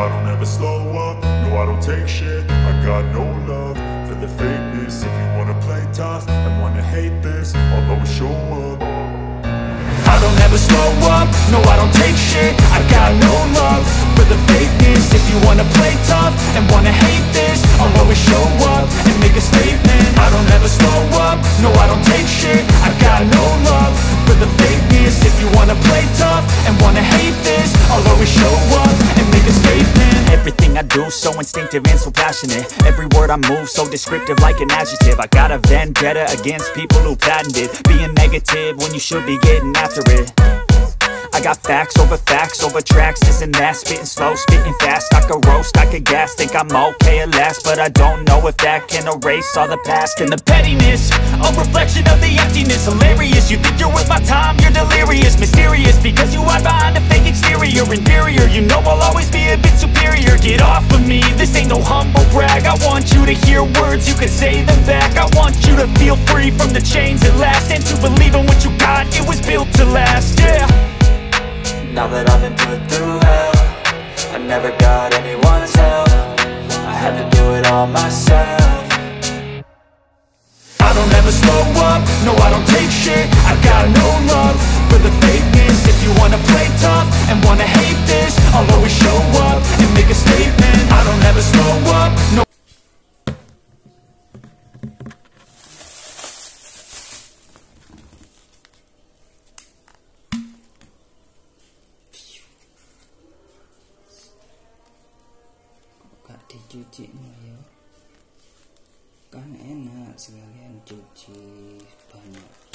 I don't ever slow up, no I don't take shit. I got no love for the fakeness. If you wanna play tough and wanna hate this, I'll always show up. I don't ever slow up, no I don't take shit. I got no love for the fakeness. If you wanna play tough and wanna hate this, I'll always show up and make a statement. I don't ever slow up, no I don't take shit. I got no love for the fakeness. If you wanna play tough and wanna hate this, I'll always show up and make a statement. Everything I do so instinctive and so passionate. Every word I move so descriptive like an adjective. I got a vendetta against people who patented being negative when you should be getting after it. I got facts over tracks, this and that. Spitting slow, spitting fast, I could roast, I could gas. Think I'm okay at last, but I don't know if that can erase all the past. And the pettiness, a reflection of the emptiness. Hilarious, you think you're worth my time, you're delirious. Mysterious, because you hide behind a fake exterior. Inferior, you know I'll always be a bit superior. Get off of me, this ain't no humble brag. I want you to hear words, you can say them back. I want you to feel free from the chains at last, and to believe in what you got, it was built to last, yeah. Now that I've been put through hell, I never got anyone's help. I had to do it all myself. I don't ever slow up, no I don't take shit. I got no love for the fakeness. If you wanna play tough and wanna hate this, I'll always show up and make a statement. I don't ever slow up, no. Gak dicuci ya, kan enak sekalian cuci banyak.